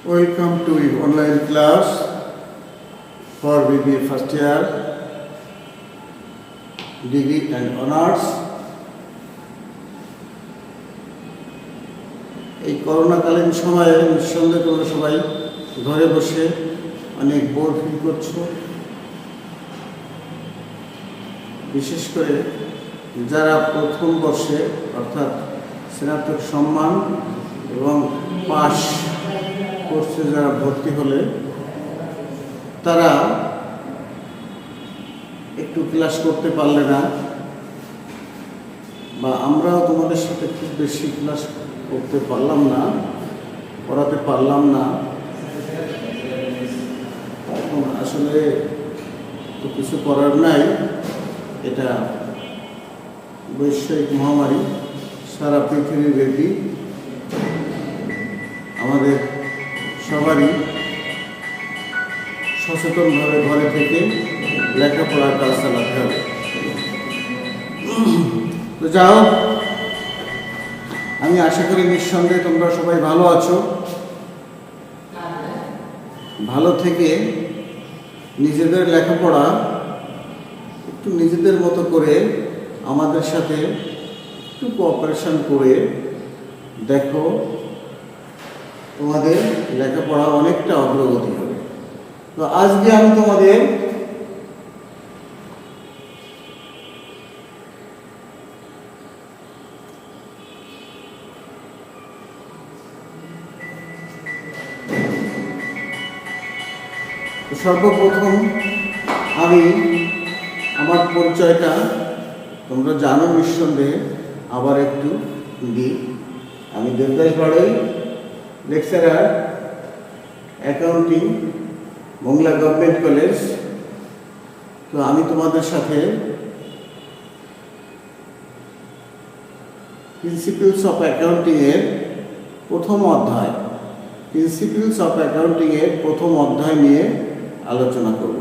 Welcome to the online class for BBA first year, degree and honors. এই করোনাকালীন সময়ে নিঃসন্দেহে তোমরা সবাই ঘরে বসে অনেক বোর ফিল করছো, বিশেষ করে যারা প্রথম বর্ষে অর্থাৎ স্নাতক সম্মান এবং পাস কোর্সে যারা ভর্তি হলে তারা একটু ক্লাস করতে পারলে না, বা আমরাও তোমাদের সাথে খুব বেশি ক্লাস করতে পারলাম না, পড়াতে পারলাম না। এখন আসলে তো কিছু করার নাই, এটা বৈশ্বিক মহামারী, সারা পৃথিবীব্যাপী আমাদের সবারই সচেতনভাবে ঘরে থেকে লেখাপড়ার কাজ চালাতে হবে। তো যাও, আমি আশা করি নিঃসন্দেহে তোমরা সবাই ভালো আছো। ভালো থেকে নিজেদের লেখাপড়া একটু নিজেদের মতো করে আমাদের সাথে একটু কোঅপারেশন করে দেখো, তোমাদের লেখাপড়া অনেকটা অগ্রগতি হবে। তো আজকে আমি তোমাদের সর্বপ্রথম আমি আমার পরিচয়টা তোমরা জানো নিঃসন্দেহে, আবার একটু দিই। আমি Debdas Baroi, lecturer accounting, Mongla government college. তো আমি তোমাদের সাথে প্রিন্সিপালস অফ অ্যাকাউন্টিংয়ের প্রথম অধ্যায় নিয়ে আলোচনা করব।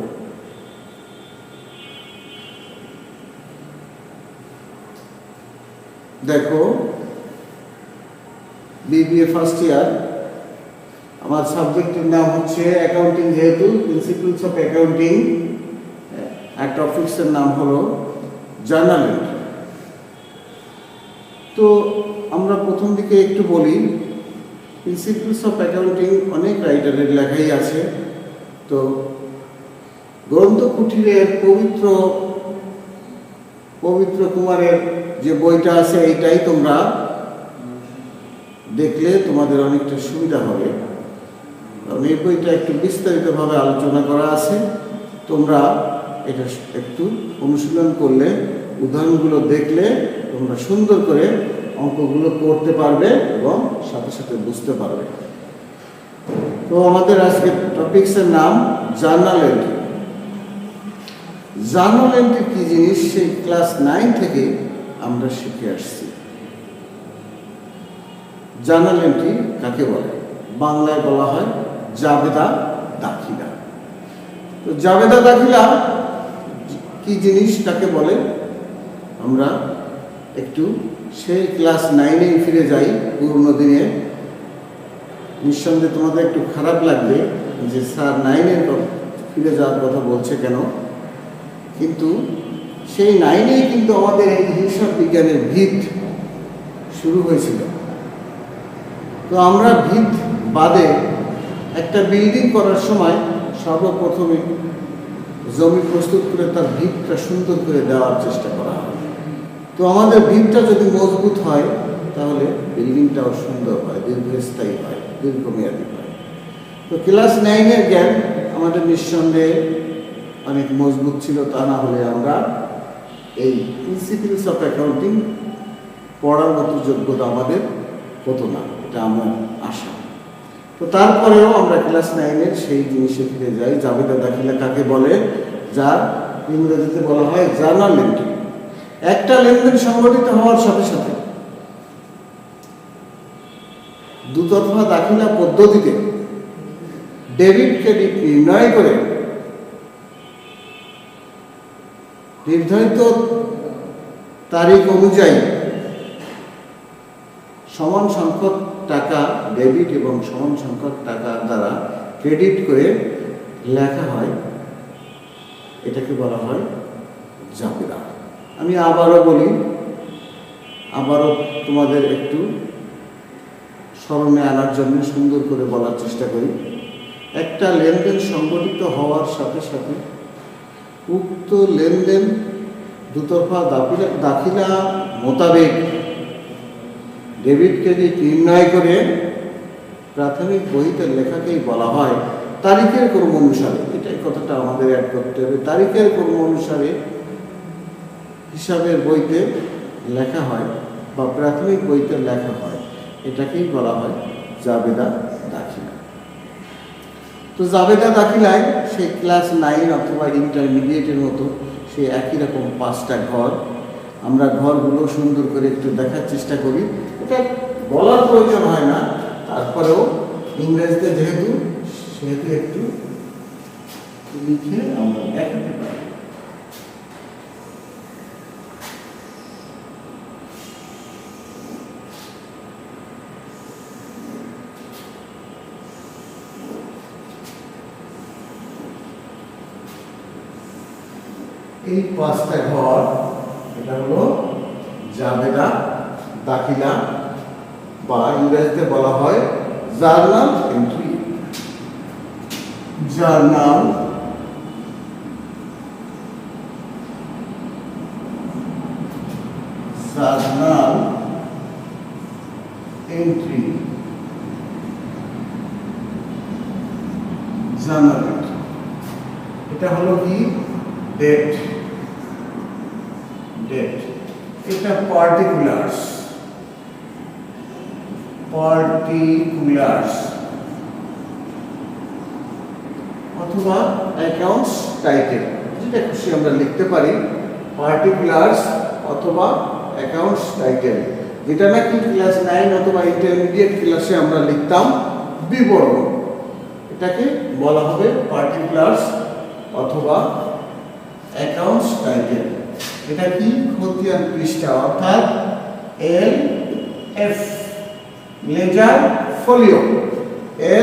দেখো, বিবিএ ফার্স্ট ইয়ার, আমার সাবজেক্টের নাম হচ্ছে অ্যাকাউন্টিং, যেহেতু প্রিন্সিপালস অফ অ্যাকাউন্টিং, আর টপিক্সের নাম হলো জার্নাল এন্ট্রি। তো আমরা প্রথম দিকে একটু বলি, প্রিন্সিপালস অফ অ্যাকাউন্টিং অনেক রাইটারের লেখাই আছে। তো গ্রন্থ কুঠিরের পবিত্র কুমারের যে বইটা আছে, এইটাই তোমরা দেখলে তোমাদের অনেকটা সুবিধা হবে, কারণ এই বইটা একটু বিস্তারিতভাবে আলোচনা করা আছে। তোমরা এটা একটু অনুশীলন করলে, উদাহরণগুলো দেখলে তোমরা সুন্দর করে অঙ্কগুলো করতে পারবে এবং সাথে সাথে বুঝতে পারবে। তো আমাদের আজকে টপিক্সের নাম জার্নাল এন্ট্রি। জার্নাল এন্ট্রি কি জিনিস, সেই ক্লাস 9 থেকে আমরা শিখে আসছি। জার্নাল এন্ট্রি কাকে বলে? বাংলায় বলা হয় জাবেদা দাখিলা। তো জাবেদা দাখিলা কি জিনিস, কাকে বলে, আমরা একটু সেই ক্লাস 9-এ ফিরে যাই, পুরনো দিনে। নিঃসন্দেহে তোমাদের একটু খারাপ লাগবে যে স্যার 9-এর ফিরে যাওয়ার কথা বলছে কেন, কিন্তু সেই 9-এই কিন্তু আমাদের এই হিসাব বিজ্ঞানের ভিত শুরু হয়েছিল। তো আমরা ভিত বাদে একটা বিল্ডিং করার সময় সর্বপ্রথমে জমি প্রস্তুত করে তার ভিতটা সুন্দর করে দেওয়ার চেষ্টা করা হয়। তো আমাদের ভিতটা যদি মজবুত হয়, তাহলে বিল্ডিংটাও সুন্দর হয়, দীর্ঘস্থায়ী হয়, দীর্ঘমেয়াদী হয়। তো ক্লাস 9-এর জ্ঞান আমাদের নিঃসন্দেহে অনেক মজবুত ছিল, তা না হলে আমরা এই প্রিন্সিপালস অফ অ্যাকাউন্টিং পড়ার মতো যোগ্যতা আমাদের হতো না, এটা আমার আশা। তো তারপরেও আমরা ক্লাস 9-এর সেই জিনিসে ফিরে যাই। জাবেদা দাখিলা কাকে বলে, যার ইংরেজিতে বলা হয় জার্নাল এন্ট্রি। একটা লেনদেন সংগঠিত হওয়ার সাথে সাথে দুতরফা দাখিলা পদ্ধতিতে ডেবিট ক্রেডিট নির্ণয় করে নির্ধারিত তারিখ অনুযায়ী সমান সংখ্যক টাকা ডেবিট এবং সমান সংখ্যক টাকা দ্বারা ক্রেডিট করে লেখা হয়, এটাকে বলা হয় জাবেদা। আমি আবারও বলি, আবারও তোমাদের একটু স্মরণে আনার জন্য সুন্দর করে বলার চেষ্টা করি। একটা লেনদেন সংগঠিত হওয়ার সাথে সাথে উক্ত লেনদেন দুতরফা দাখিলা মোতাবেক ডেবিট ক্রেডিট নির্ণয় করে প্রাথমিক বইতে লেখাকেই বলা হয় তারিখের ক্রম অনুসারে। এটাই কথাটা আমাদের অ্যাড করতে হবে। তারিখের ক্রম অনুসারে হিসাবের বইতে লেখা হয় বা প্রাথমিক বইতে লেখা হয়, এটাকেই বলা হয় জাবেদা দাখিলা। তো জাবেদা দাখিলায় সেই ক্লাস 9 অথবা ইন্টারমিডিয়েটের মতো সেই একই রকম 5টা ঘর। আমরা ঘরগুলো সুন্দর করে একটু দেখার চেষ্টা করি। এটা বলার প্রয়োজন হয় না, তারপরেও ইংরেজিতে যেহেতু একটু লিখে আমরা দেখাতে পারি। এই 5টা ঘর, এটা হলো জাবেদা দাখিলা বা ইংরেজিতে বলা হয় journal entry. Journal entry, journal entry. এটা হলো কি ডেট। এটা পার্টিকুলার্স অথবা অ্যাকাউন্টস টাইটেল, যেটা খুশি আমরা লিখতে পারি। পার্টিকুলার্স অথবা অ্যাকাউন্টস টাইটেল, যেটা নাকি ক্লাস 9 অথবা ইন্টারমিডিয়েট ক্লাসে আমরা লিখতাম বিবরণ, এটাকে বলা হবে পার্টিকুলার্স অথবা অ্যাকাউন্টস টাইটেল। এটা কি খতিয়ান পৃষ্ঠা অর্থাৎ LF, লেজার ফোলিও।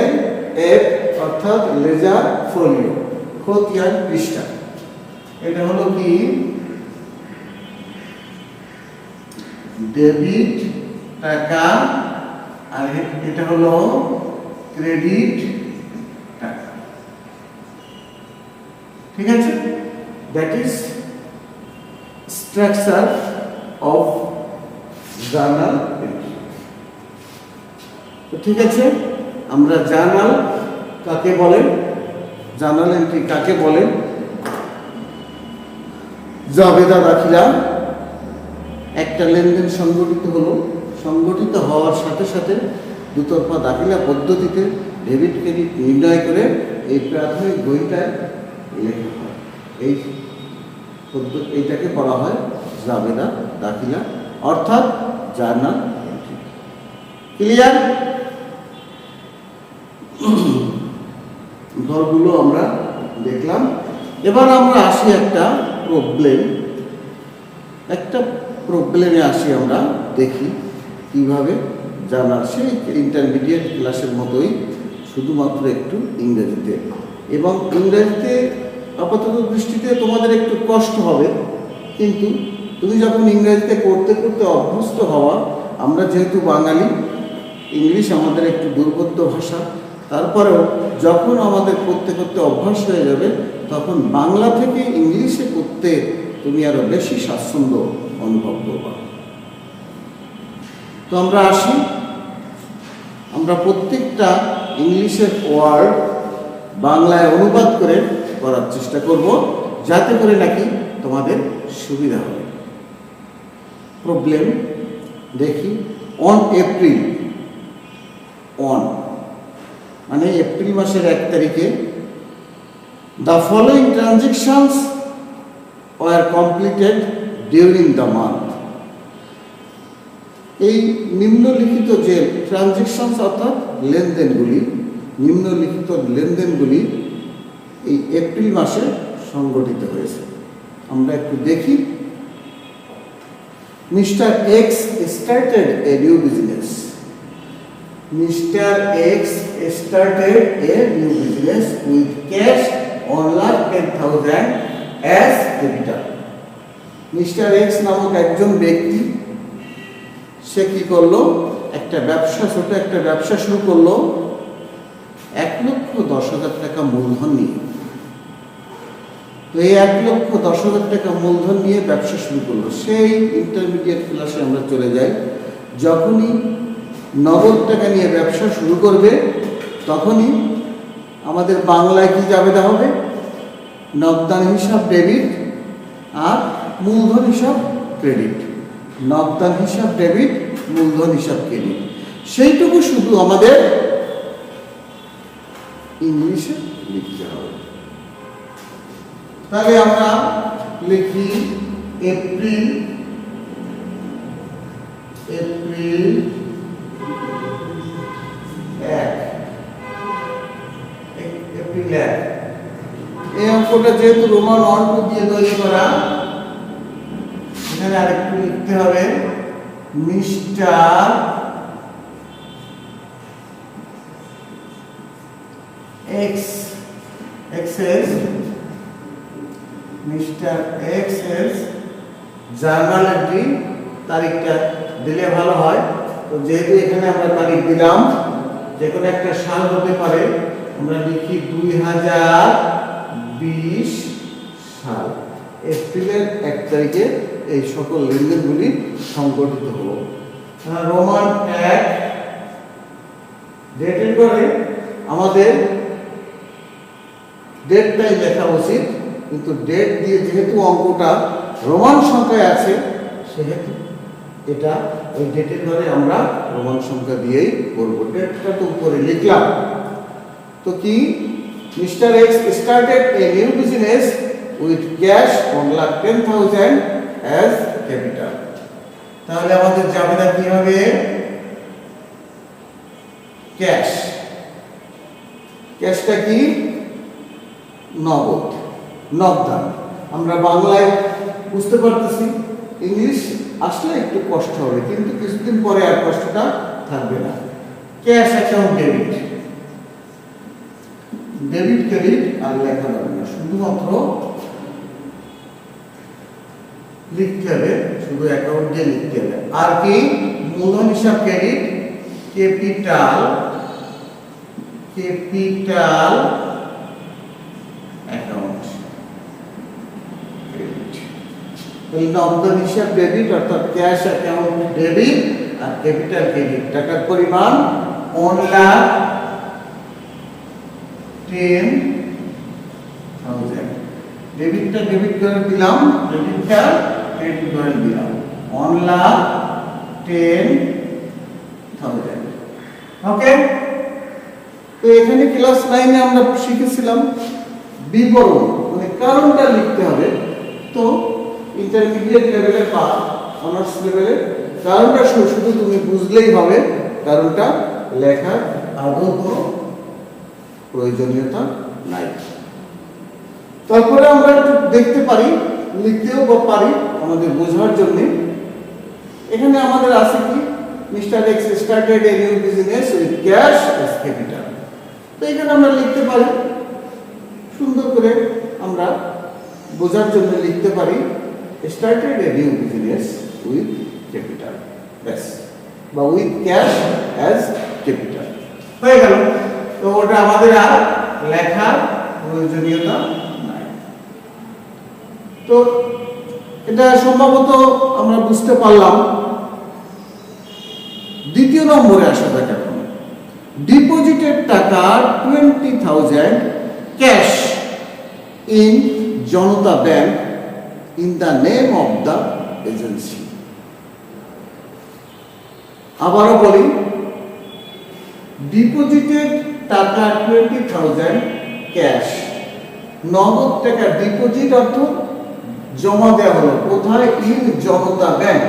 LF অর্থাৎ লেজার ফোলিও, খতিয়ান পৃষ্ঠা। এটা হলো কি ডেবিট টাকা, আর এটা হলো ক্রেডিট টাকা। ঠিক আছে, that is structure of journal entry. তো ঠিক আছে, আমরা জার্নাল কাকে বলেন, জার্নাল এন্ট্রি কাকে বলেন? জাবেদা দাখিলা একটা লেনদেন সংগঠিত হওয়ার সাথে সাথে দুতরফা দাখিলা পদ্ধতিতে ডেবিট ক্রেডিট নির্ণয় করে এই প্রাথমিক বইটায় লেখা হয়। এইটাকে বলা হয় জাবেদা দাখিলা অর্থাৎ জার্নাল এন্ট্রি। ক্লিয়ার? ঘরগুলো আমরা দেখলাম। এবার আমরা আসি একটা প্রবলেমে আসি, আমরা দেখি কিভাবে জার্নাল, সেই ইন্টারমিডিয়েট ক্লাসের মতোই, শুধুমাত্র একটু ইংরেজিতে। এবং ইংরেজিতে আপাতত দৃষ্টিতে তোমাদের একটু কষ্ট হবে, কিন্তু তুমি যখন ইংরেজিতে করতে করতে অভ্যস্ত হওয়া, আমরা যেহেতু বাঙালি, ইংলিশ আমাদের একটু দুর্বোধ্য ভাষা, তারপরেও যখন আমাদের করতে করতে অভ্যাস হয়ে যাবে, তখন বাংলা থেকে ইংলিশে করতে তুমি আরো বেশি স্বাচ্ছন্দ্য অনুভব করবা। তো আমরা আসি, আমরা প্রত্যেকটা ইংলিশের ওয়ার্ড বাংলায় অনুবাদ করে করার চেষ্টা করব, যাতে করে নাকি তোমাদের সুবিধা হবে। প্রবলেম দেখি। অন এপ্রিল, অন মানে এপ্রিল মাসের 1 তারিখে the following transactions were completed during the month. এই নিম্নলিখিত যে ট্রানজেকশনস অর্থাৎ লেনদেনগুলি, নিম্নলিখিত লেনদেনগুলি এই এপ্রিল মাসে সংগঠিত হয়েছে। আমরা একটু দেখি। Mister x started a new business. Mr. X started a new business with cash 1,10,000 as capital. Mister x নামক একজন ব্যক্তি সে কি করলো, একটা ব্যবসা, ছোট একটা ব্যবসা শুরু করলো 1,10,000 টাকা মূলধন নিয়ে। তো এই 1,10,000 টাকা মূলধন নিয়ে ব্যবসা শুরু করলো। সেই ইন্টারমিডিয়েট ক্লাসে আমরা চলে যাই, যখনই নগদ টাকা নিয়ে ব্যবসা শুরু করবে তখনই আমাদের বাংলায় কি জাবেদা হবে, নগদান হিসাব ডেবিট আর মূলধন হিসাব ক্রেডিট। নগদান হিসাব ডেবিট, মূলধন হিসাব ক্রেডিট, সেইটুকু শুধু আমাদের ইংলিশে লিখতে হবে। তাহলে আমরা লিখি এপ্রিল 1। এই অঙ্কটা যেহেতু রোমান 1-2 দিয়ে তৈরি করা, এখানে আরেকটু লিখতে হবে মিস্টার এক্স জার্নাল এন্ট্রি, তারিখটা দিলে ভালো হয়। তো যেহেতু এখানে আমরা তারিখ দিলাম, যে কোনো একটা সাল হতে পারে, আমরা লিখি 2020 সাল, এপ্রিলের 1 তারিখে এই সকল লেনদেনগুলি সংগঠিত হলো। রোমান 1 ডেটের পরে আমাদের ডেটটাই লেখা উচিত, কিন্তু ডেট দিয়ে যেহেতু অঙ্কটা রোমান সংখ্যায় আছে, সেহেতু এটা ওই ডেটের পরে আমরা রোমান সংখ্যা দিয়েই করব। ডেটটা তো উপরে লিখলাম। তো কি, mister x started a new business with cash 1,10,000 as capital. তাহলে আমাদের জাবেদা কি হবে, ক্যাশ। ক্যাশটা কি, নগদ, নগদান। আমরা বাংলায় বুঝতে পারতেছি, ইংলিশ আসলে একটু কষ্ট হবে, কিন্তু কিছুদিন পরে আর কষ্টটা থাকবে না। Cash account debit, debit credit আর লেখা যাবে না, শুধুমাত্র লিখতে হবে, শুধু অ্যাকাউন্ট দিয়ে লিখতে হবে। আর কি, মূলধন হিসাব ক্রেডিট, ক্যাপিটাল অ্যাকাউন্ট ক্রেডিট। এই নগদ হিসাব ডেবিট অর্থাৎ ক্যাশ অ্যাকাউন্ট ডেবিট আর ক্যাপিটাল ক্রেডিট। টাকার পরিমাণ 1,10,000। ডেবিটটা ডেবিট করে দিলাম, ক্রেডিটটা ক্রেডিট করে দিলাম, 1,10,000। ওকে। তো এখানে ক্লাস 9 এ আমরা শিখেছিলাম বিবরণ, মানে কারণটা লিখতে হবে। তো ইন্টারমিডিয়েট লেভেলের বা অনার্স লেভেলের কারণটা শুধু তুমি বুঝলেই হবে, কারণটা লেখার আদৌ কোনো প্রয়োজনীয়তা নাই। তারপরে আমরা দেখতে পারি, লিখতেও পারি আমাদের বোঝার জন্য। এখানে আমাদের আছে কি, mister x started a new business with cash as capital. তো এখানে আমরা লিখতে পারি, সুন্দর করে আমরা বোঝার জন্য লিখতে পারি started a new business with capital, ব্যাস, বা উইথ ক্যাশ অ্যাজ ক্যাপিটাল হয়ে গেল। তো ওটা আমাদের আর লেখার প্রয়োজনীয়তা নাই। তো এটা সম্ভবত আমরা বুঝতে পারলাম। দ্বিতীয় নম্বরে আসা যাক এখন। ডিপোজিটের টাকা 20,000 cash in Janata bank in the name of the agency. আবারও বলি, ডিপোজিটেড টাকা 20,000 ক্যাশ, নগদ টাকা ডিপোজিট অর্থ জমা দেওয়া হলো কোথায়, ইন জনতা ব্যাংক।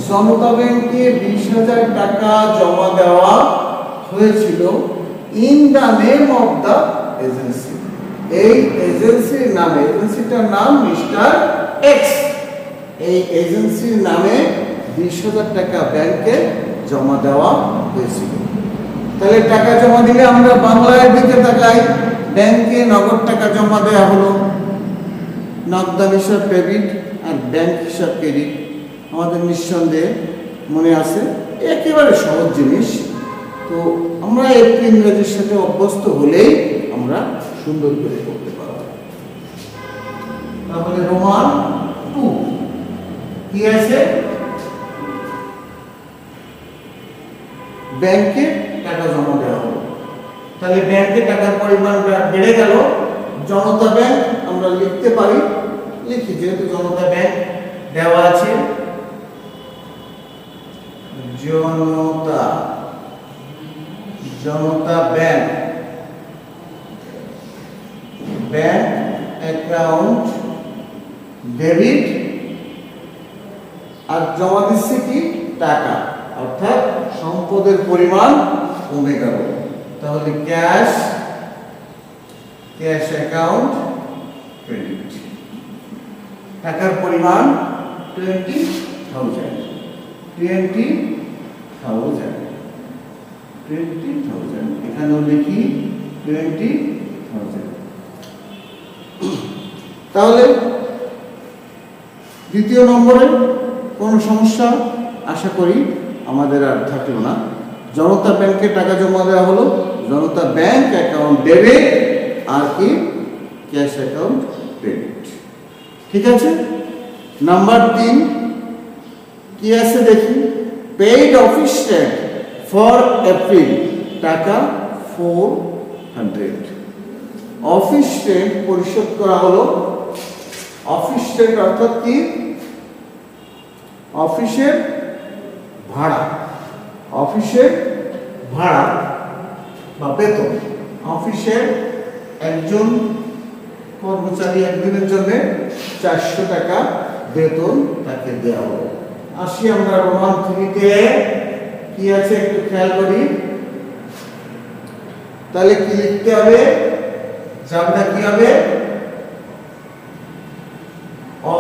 জনতা ব্যাংকে 20,000 টাকা জমা দেওয়া হয়েছিল in the name of the agency. এই এজেন্সির নামে, এজেন্সিটার নাম মিস্টার এক্স, এই এজেন্সির নামে 20,000 টাকা ব্যাংকে জমা দেওয়া হয়েছিল। তাহলে টাকা জমা দিলে আমরা বাংলার দিকে তাকাই, ব্যাংকে নগদ টাকা জমা দেওয়া হলো, নগদান হিসাব ডেবিট আর ব্যাংক হিসাব ক্রেডিট। আমাদের নিঃসন্দেহে মনে আছে, একেবারে সহজ জিনিস। তো আমরা একটু ইংরেজির সাথে অভ্যস্ত হলেই আমরা সুন্দর করে করতে পারব। তাহলে রোমান 2 কি আছে, ব্যাংকে টাকা জমা দেওয়া হলো। তাহলে ব্যাংকে টাকার পরিমাণ বেড়ে গেল। জনতা ব্যাংক আমরা লিখতে পারি, লিখি, যেহেতু জনতা ব্যাংক দেওয়া আছে, জনতা ব্যাংক অ্যাকাউন্ট ডেবিট, আর জমা দিচ্ছে কি টাকা, অর্থাৎ সম্পদের পরিমাণ কমে গেল। তাহলে ক্যাশ অ্যাকাউন্ট ক্রেডিট, টাকার পরিমাণ 20,000, এখানেও লিখি 20,000। তাহলে দ্বিতীয় নম্বরে কোনো সমস্যা আশা করি আমাদের আর থাকলো না। জনতা ব্যাংকে টাকা জমা দেওয়া হলো, জনতা ব্যাংক অ্যাকাউন্ট ডেবিট, আর কি ক্যাশ অ্যাকাউন্ট ক্রেডিট। ঠিক আছে। নাম্বার 3 কি আছে দেখি, paid office rent for April, টাকা 400। অফিস রেন্ট পরিশোধ করা হলো। অফিস রেন্ট অর্থাৎ কি, অফিসের ভাড়া, বা বেতন। অফিসের একজন কর্মচারী একদিনের জন্য 400 টাকা বেতন তাকে দেওয়া হবে। আসি আমরা রোমান 3-তে কি আছে একটু খেয়াল করি। তাহলে কি লিখতে হবে, জায়গাটা কি হবে,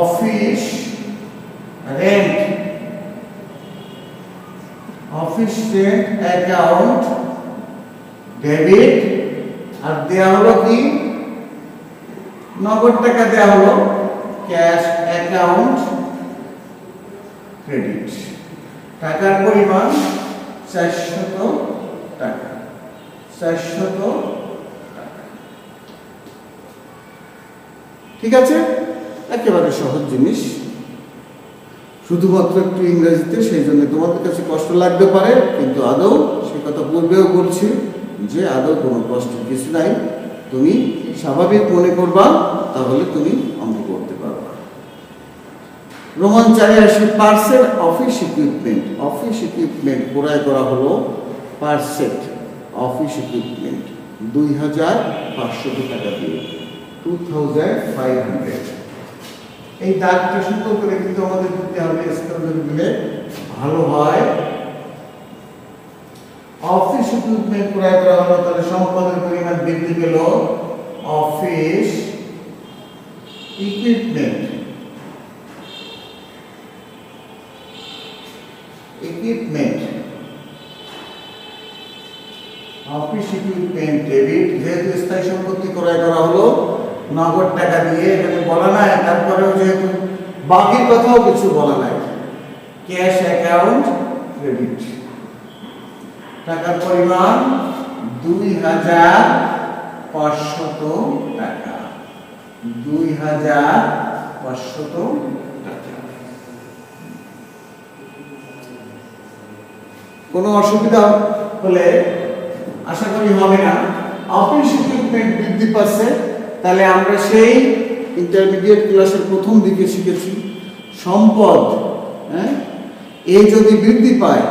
অফিস রেন্ট অ্যাকাউন্ট ডেবিট, আর দেয়া হলো কি নগদ টাকা দেয়া হলো, ক্যাশ অ্যাকাউন্ট ক্রেডিট। টাকার পরিমাণ 400 টাকা। ঠিক আছে, একেবারে সহজ জিনিস, শুধুমাত্র একটু ইংরেজিতে, সেই জন্য তোমাদের কাছে কষ্ট লাগতে পারে, কিন্তু আদৌ সে কথা পূর্বেও বলছি যে আদৌ কোনো কষ্টের কিছু নাই। তুমি স্বাভাবিক মনে করবা, তাহলে তুমি অঙ্ক করতে পারবা। রোমান 4-এ আসি, পার্সেল অফিস ইকুইপমেন্ট ক্রয় করা হলো, পার্সেল অফিস ইকুইপমেন্ট 2,500 টাকা দিয়ে, 2,500। এই দাগটা সুন্দর করে কিন্তু আমাদের দিতে হবে, স্কেল দিলে ভালো হয়। অফিস ইকুইপমেন্ট ক্রয় করা হলো, তাহলে সম্পদের পরিমাণ বৃদ্ধি পেল। অফিস ইকুইপমেন্ট ডেবিট, যেহেতু স্থায়ী সম্পত্তি ক্রয় করা হলো নগদ টাকা দিয়ে, এখানে বলা নাই, তারপরেও যেহেতু বাকির কথাও কিছু বলা নাই, ক্যাশ অ্যাকাউন্ট ক্রেডিট, টাকার পরিমাণ 2,500 টাকা, 2,500 টাকা। কোনো অসুবিধা হলে আশা করি হবে না। অফিস ইকুইপমেন্ট বৃদ্ধি পাচ্ছে, তাহলে আমরা সেই ইন্টারমিডিয়েট ক্লাসের প্রথম দিকে শিখেছি সম্পদ, এ যদি বৃদ্ধি পায়,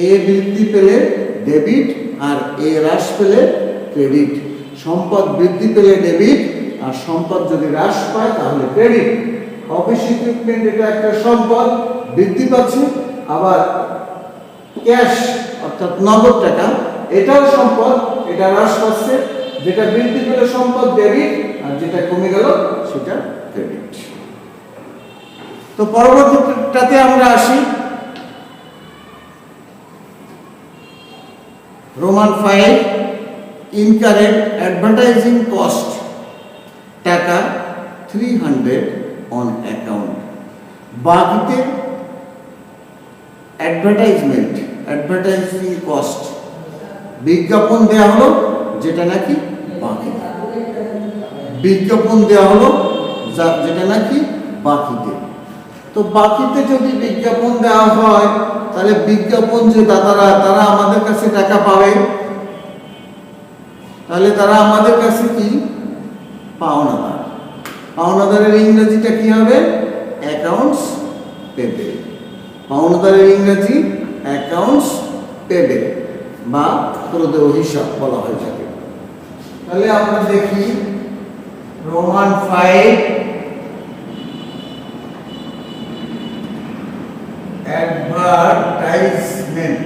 এ বৃদ্ধি পেলে ডেবিট আর এ হ্রাস পেলে ক্রেডিট। সম্পদ বৃদ্ধি পেলে ডেবিট, আর সম্পদ যদি হ্রাস পায় তাহলে ক্রেডিট। অফিস ইকুইপমেন্ট এটা একটা সম্পদ বৃদ্ধি পাচ্ছে, আবার ক্যাশ অর্থাৎ নগদ টাকা এটাও সম্পদ, এটা হ্রাস পাচ্ছে, যেটা বৃদ্ধি পেলে সম্পদ ডেবিট, আর যেটা কমে গেল সেটা ক্রেডিট। তো পরবর্তীটাতে আমরা আসি, রোমান 5 ইনকারেড অ্যাডভার্টাইজিং কস্ট টাকা 300 অন অ্যাকাউন্ট। বাকিতে অ্যাডভার্টাইজিং কস্ট বিজ্ঞাপন দেওয়া হলো যেটা নাকি বাকিতে, বিজ্ঞাপন দেওয়া হলো যেটা নাকি বাকিতে। তো বাকিতে যদি বিজ্ঞাপন দেওয়া হয় তাহলে বিজ্ঞাপন যে দাতারা তারা আমাদের কাছে টাকা পাবে, তাহলে তারা আমাদের কাছে কি পাওনাদার। পাওনাদারের ইংরেজিটা কি হবে? Accounts payable. পাওনাদারের ইংরেজি অ্যাকাউন্টস পেবেল বা প্রদেয় হিসাব বলা হয়ে থাকে। তাহলে আমরা দেখি রোমান 5 অ্যাডভার্টাইজমেন্ট।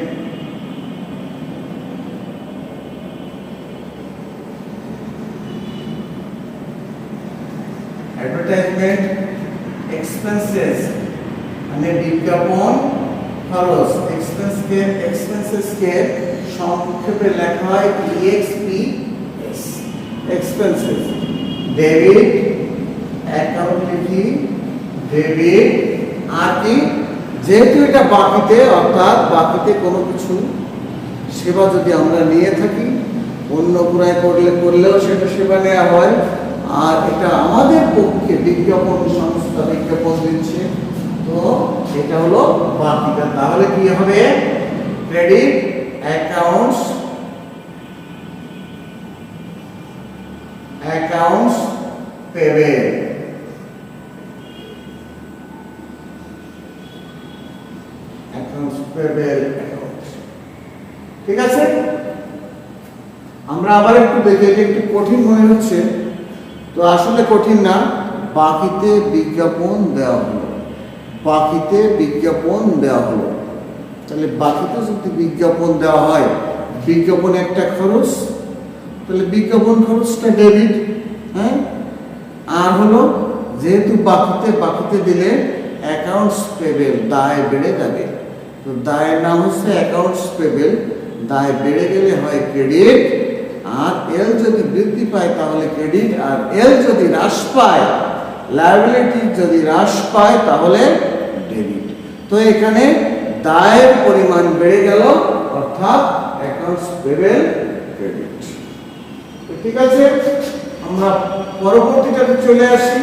অ্যাডভার্টাইজমেন্ট এক্সপেন্সেস মানে বিজ্ঞাপন খরচ। এক্সপেন্সেস কে সংক্ষেপে লেখা হয় EXPS, এক্সপেন্সেস। ডেবিট অ্যাকাউন্ট লিখি ডেবিট, আর কি যেহেতু এটা বাকিতে, অর্থাৎ বাকিতে কোনো কিছু সেবা যদি আমরা নিয়ে থাকি, অন্য ক্রয় করলেও সেটা সেবা নেওয়া হয়, আর এটা আমাদের পক্ষে বিজ্ঞাপন সংস্থা বিজ্ঞাপন দিচ্ছে, তো এটা হলো বাকিটা। তাহলে কি হবে? Credit accounts payable. ঠিক আছে, আমরা আবার একটু দেখি। এটা একটু কঠিন মনে হচ্ছে, তো আসলে কঠিন না। বাকিতে বিজ্ঞাপন দেওয়া হলো, বাকিতে বিজ্ঞাপন দেওয়া হলো। তাহলে বাকিতে যদি বিজ্ঞাপন দেওয়া হয়, বিজ্ঞাপন একটা খরচ, তাহলে বিজ্ঞাপন খরচটা ডেবিট। হ্যাঁ, আর হলো যেহেতু বাকিতে দিলে অ্যাকাউন্টস পেবেল, দায় বেড়ে যাবে। তো দায়ের নাম হচ্ছে অ্যাকাউন্টস পেবেল। দায় বেড়ে গেলে হয় ক্রেডিট, আর এল যদি বৃদ্ধি পায় তাহলে ক্রেডিট, আর এল যদি হ্রাস পায়, লায়াবিলিটি যদি হ্রাস পায় তাহলে ডেবিট। তো এখানে দায়ের পরিমাণ বেড়ে গেল, অর্থাৎ অ্যাকাউন্টস পেবেল ক্রেডিট। ঠিক আছে, আমরা পরবর্তীটাতে চলে আসি।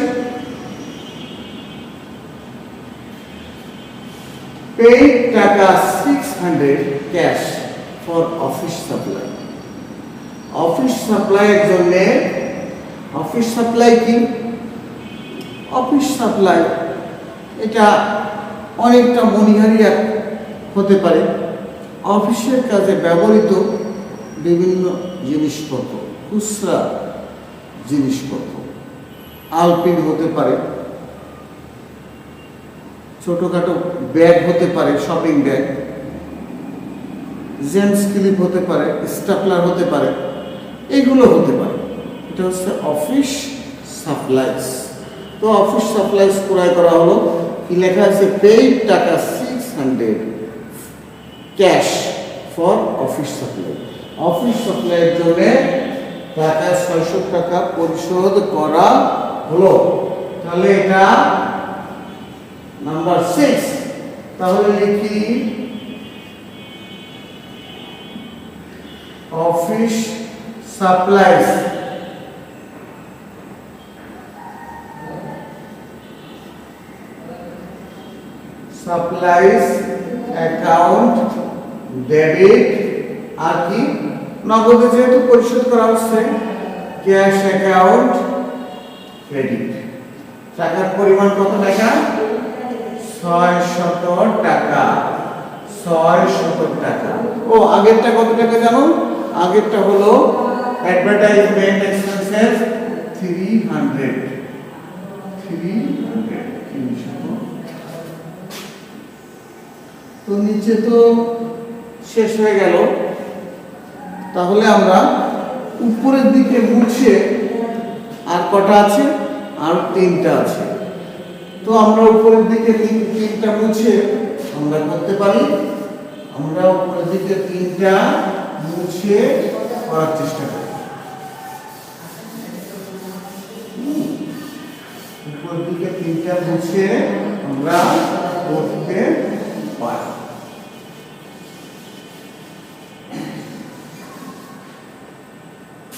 পেইড টাকা 600 cash for office supply. Office সাপ্লাইয়ের জন্য, অফিস সাপ্লাই কি? অফিস সাপ্লাই এটা অনেকটা মনিহারি হতে পারে। অফিসের কাজে ব্যবহৃত বিভিন্ন জিনিসপত্র, খুচরা জিনিসপত্র, আলপিন হতে পারে, ছোটখাটো ব্যাগ হতে পারে, শপিং ব্যাগ, জেন্টস ক্লিপ হতে পারে, স্টাপলার হতে পারে, এগুলো হতে পারে। এটা হচ্ছে অফিস সাপ্লাইস। তো অফিস সাপ্লাইস ক্রয় করা হলো, কি লেখা আছে? পেইড টাকা 600 cash for office supply. Office সাপ্লাইয়ের জন্য টাকা 600 টাকা পরিশোধ করা হলো। তাহলে এটা নাম্বার 6। তাহলে লিখি office supplies. Supplies account debit, আর কি নগদে যেহেতু পরিশোধ করা হচ্ছে, ক্যাশ অ্যাকাউন্ট ক্রেডিট। টাকার পরিমাণ কত টাকা? 600 টাকা। 600 টাকা। ও আগেরটা কত টাকা জানো? আগেরটা হলো অ্যাডভার্টাইজমেন্ট এক্সপেন্সেস 300। তো নিচে তো শেষ হয়ে গেল। তাহলে আমরা উপরের দিকে মুছে, আর কটা আছে? আর 3টা আছে। তো আমরা উপরের দিকে 3টা মুছে আমরা করতে পারি। আমরা উপরের দিকে 3টা মুছে করার চেষ্টা করি। উপর দিকে 3টা মুছে আমরা করতে পারি।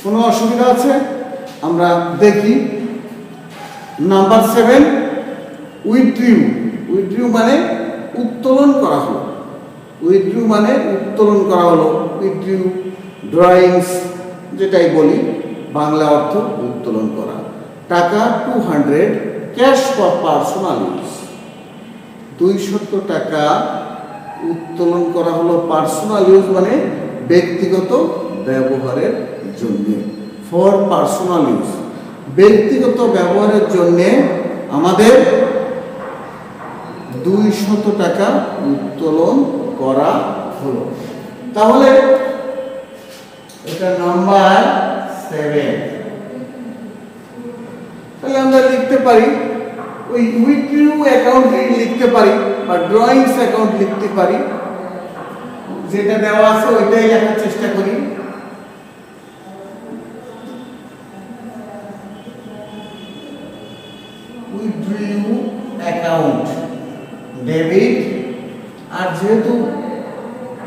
কোনো অসুবিধা আছে? আমরা দেখি নাম্বার 7, উইথড্রিউ। উইথড্রিউ মানে উত্তোলন করা হলো। উইথড্রিউ মানে উত্তোলন করা হলো। উইথড্রিউ ড্রয়িংস যেটাই বলি, বাংলা অর্থ উত্তোলন করা। টাকা 200 ক্যাশ ফর পার্সোনাল ইউজ। 200 টাকা উত্তোলন করা হলো পার্সোনাল ইউজ মানে ব্যক্তিগত ব্যবহারের জন্য। ফর পার্সোনাল ইউজ, ব্যক্তিগত ব্যবহারের জন্য আমাদের 200 টাকা উত্তোলন করা হলো। তাহলে এটা নাম্বার 7। তাহলে আমরা লিখতে পারি ওই উইথড্রিউ অ্যাকাউন্ট লিখতে পারি বা ড্রয়িংস অ্যাকাউন্ট লিখতে পারি। যেটা দেওয়া আছে ওইটাই লেখার চেষ্টা করি। উইথড্রিউ অ্যাকাউন্ট ডেবিট, আর যেহেতু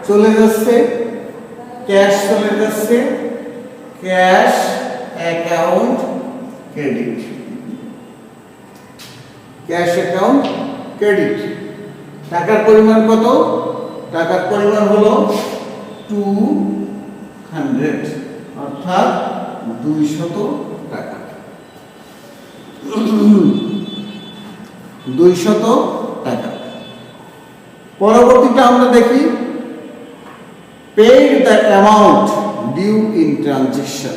চলে যাচ্ছে ক্যাশ, চলে যাচ্ছে cash account credit. Cash account credit. টাকার পরিমাণ কত? টাকার পরিমাণ হলো 200, অর্থাৎ 200 টাকা। 200 টাকা। পরবর্তীটা আমরা দেখি, paid the amount due in transaction.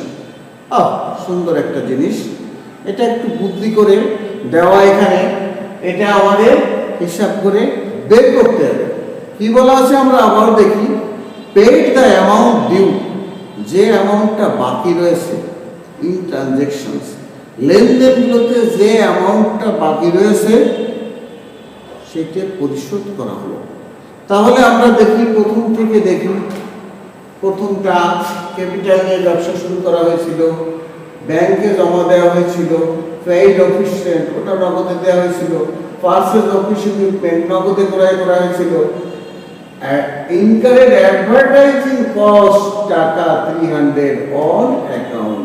সুন্দর একটা জিনিস, এটা একটু বুদ্ধি করে দেওয়া এখানে। এটা আমাদের হিসাব করে বের করতে হবে। কি বলা আছে আমরা আবার দেখি, পেইড দ্য অ্যামাউন্ট ডিউ, যে অ্যামাউন্টটা বাকি রয়েছে ইন ট্রানজাকশনস, লেনদেনগুলোতে যে অ্যামাউন্টটা বাকি রয়েছে সেটা পরিশোধ করা হলো। তাহলে আমরা দেখি প্রথম থেকে দেখি। প্রথমটা ক্যাপিটাল নিয়ে ব্যবসা শুরু করা হয়েছিল, ব্যাংকে জমা দেওয়া হয়েছিল, পেইড অফিস রেন্ট ওটা নগদে দেওয়া হয়েছিল, পারচেজ অফিস ইকুইপমেন্ট নগদে ক্রয় করা হয়েছিল, ইনকারেড অ্যাডভার্টাইজিং কস্ট টাকা 300 অন অ্যাকাউন্ট।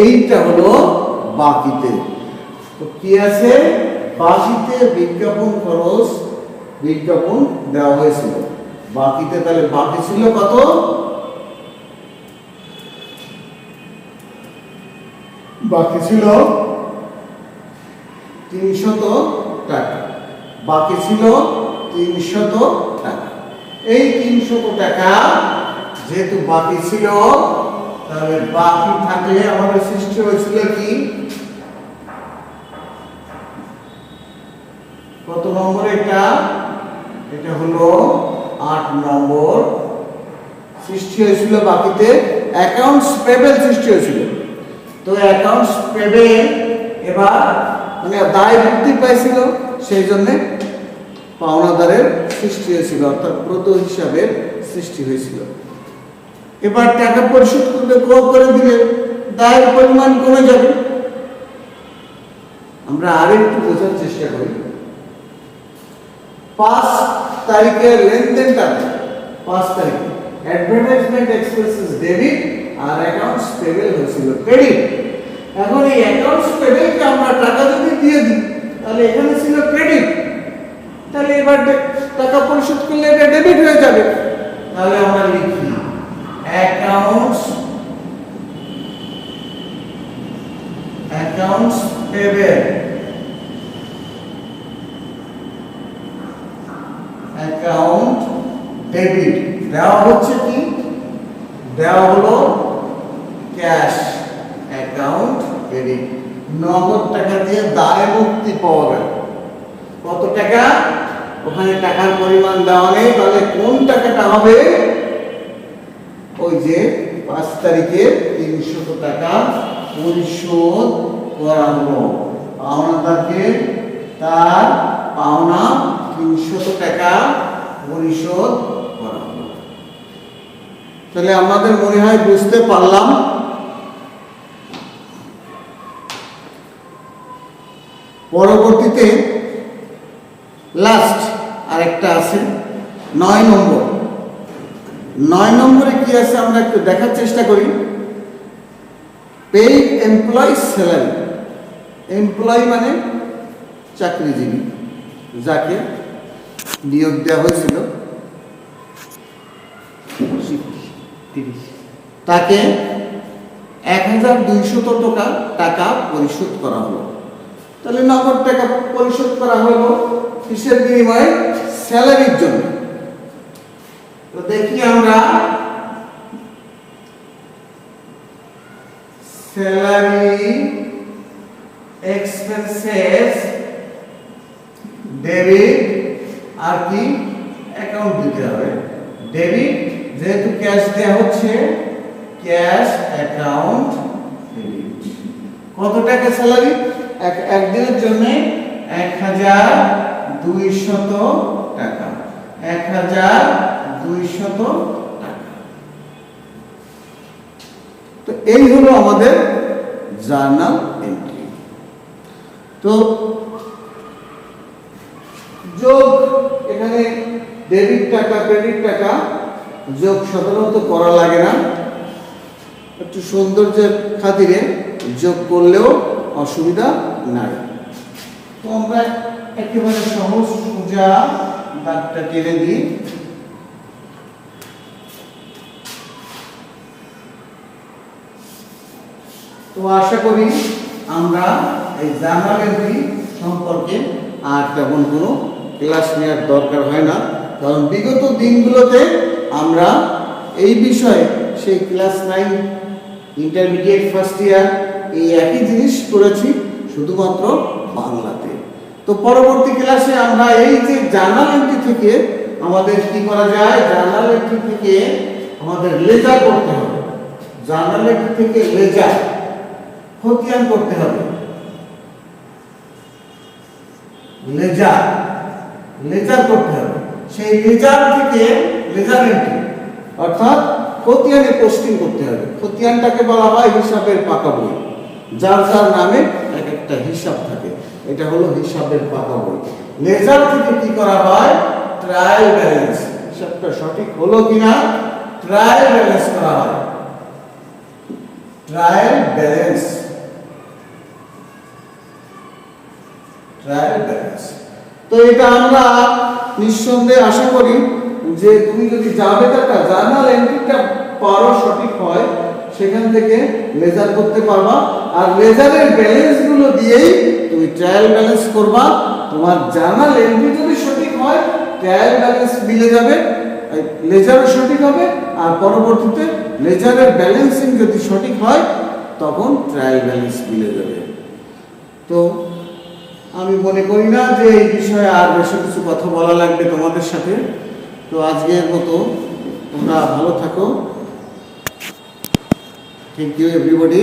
এইটা হলো বাকিতে। তো কি আছে বাকিতে? বিজ্ঞাপন খরচ, বিজ্ঞাপন দেওয়া হয়েছিল বাকিতে। তাহলে বাকি ছিল কত? বাকি ছিল 300 টাকা। বাকি ছিল 300 টাকা। এই 300 টাকা যেহেতু বাকি ছিল, তাহলে বাকি থাকলে আমাদের সৃষ্টি হয়েছিল কি? কত নম্বর এটা? এটা হলো 8 নম্বর। সৃষ্টি হয়েছিল বাকিতে অ্যাকাউন্টস পেবেল সৃষ্টি হয়েছিল। তো অ্যাকাউন্টস পেবেল এবার মানে দায় বৃদ্ধি পাইছিল, সেই জন্য পাওনাদারের সৃষ্টি হয়েছিল, অর্থাৎ প্রত হিসাবের সৃষ্টি হয়েছিল। এবার টাকা পরিশোধ করতে করে দিলে দায়ের পরিমাণ কমে যাবে। আমরা আরেকটু বোঝার চেষ্টা করি। 5 তারিখের লেনদেনটা 5 তারিখে অ্যাডভার্টাইজমেন্ট এক্সপেন্সেস ডেবিট আর অ্যাকাউন্টস পেবেল হয়েছিল ক্রেডিট। এখন এই অ্যাকাউন্টস পেবেলকে আমরা টাকা যদি দিয়ে দিই, তাহলে এখানে ছিল ক্রেডিট, তাহলে এবার টাকা পরিশোধ করলে এটা ডেবিট হয়ে যাবে। তাহলে আমরা লিখি অ্যাকাউন্টস পেবেল, অ্যাকাউন্ট ডেবিট। দেওয়া হচ্ছে কি? দেওয়া হলো ক্যাশ অ্যাকাউন্ট ক্রেডিট। নগদ টাকা দিয়ে দায় মুক্তি পাওয়া গেল। কত টাকা? ওখানে টাকার পরিমাণ দেওয়া নেই, তাহলে কোন টাকাটা হবে? ওই যে 5 তারিখে 300 টাকা পরিশোধ করা হলো। পাওনাদারকে তার পাওনা 300 টাকা পরিশোধ করা হলো। তাহলে আমাদের মনে হয় বুঝতে পারলাম। পরবর্তীতে লাস্ট আরেকটা আছে 9 নম্বর। 9 নম্বরে কি আছে আমরা একটু দেখার চেষ্টা করি। Paid employee salary. এমপ্লয়ি মানে চাকরিজীবী, যাকে নিয়োগ দেওয়া হয়েছিল, তাকে 1200 টাকা পরিশোধ করা হলো। তাহলে নগদ টাকা পরিশোধ করা হলো কিসের বিনিময়ে? স্যালারির জন্য। তো দেখি আমরা স্যালারি এক্সপেন্সেস ডেবিট আর কি অ্যাকাউন্ট দিতে হবে। ডেবিট যেহেতু ক্যাশ দেওয়া হচ্ছে, ক্যাশ অ্যাকাউন্ট ডেবিট। কত টাকা স্যালারি? একদিনের জন্য 1200 টাকা। 1200 টাকা। তো এই হলো আমাদের জার্নাল এন্ট্রি। তো যোগ, এখানে ডেবিট টাকা ক্রেডিট টাকা যোগ সাধারণত করা লাগে না, একটু সৌন্দর্যের খাতিরে যোগ করলেও অসুবিধা নাই। তো আমরা একেবারে সহজ সোজা দাগটা টেনে দিই। তো আশা করি আমরা এই জার্নাল এন্ট্রি সম্পর্কে আর তেমন কোনো ক্লাস নেওয়ার দরকার হয় না, কারণ বিগত দিনগুলোতে আমরা এই বিষয়ে সেই ক্লাস 9 ইন্টারমিডিয়েট ফার্স্ট ইয়ার এই একই জিনিস করেছি, শুধুমাত্র বাংলাতে। তো পরবর্তী ক্লাসে আমরা এই যে জার্নাল এন্ট্রি থেকে আমাদের কি করা যায়, জার্নাল এন্ট্রি থেকে আমাদের লেজার করতে হবে। জার্নাল এন্ট্রি থেকে লেজার খতিয়ান করতে হবে। লেজার লেজার করতে হবে। সেই লেজার থেকে লেজার এন্ট্রি অর্থাৎ খতিয়ানে পোস্টিং করতে হবে। খতিয়ানটাকে বলা হয় হিসাবের পাকা বই, যার যার নামে এক একটা হিসাব থাকে। এটা হলো হিসাবের পাকা বই। লেজার থেকে কি করা হয়? Trial balance. হিসাবটা সঠিক হলো কিনা ট্রায়াল ব্যালেন্স করা হয়। Trial balance, trial balance. তো এটা আমরা নিঃসন্দেহে আশা করি যে তুমি যদি জাবেদাটা জার্নাল এন্ট্রিটা পারো সঠিক হয়, সেখান থেকে লেজার করতে পারবা। আর লেজারের ব্যালেন্স গুলো দিয়েই তুমি ট্রায়াল ব্যালেন্স করবা। তোমার জার্নাল এন্ট্রি যদি সঠিক হয়, ট্রায়াল ব্যালেন্স মিলে যাবে, লেজারও সঠিক হবে। আর পরবর্তীতে লেজারের ব্যালেন্সিং যদি সঠিক হয়, তখন ট্রায়াল ব্যালেন্স মিলে যাবে। তো আমি মনে করি না যে এই বিষয়ে আর বেশি কিছু কথা বলা লাগবে তোমাদের সাথে। তো আজকের মতো তোমরা ভালো থাকো। Thank you everybody.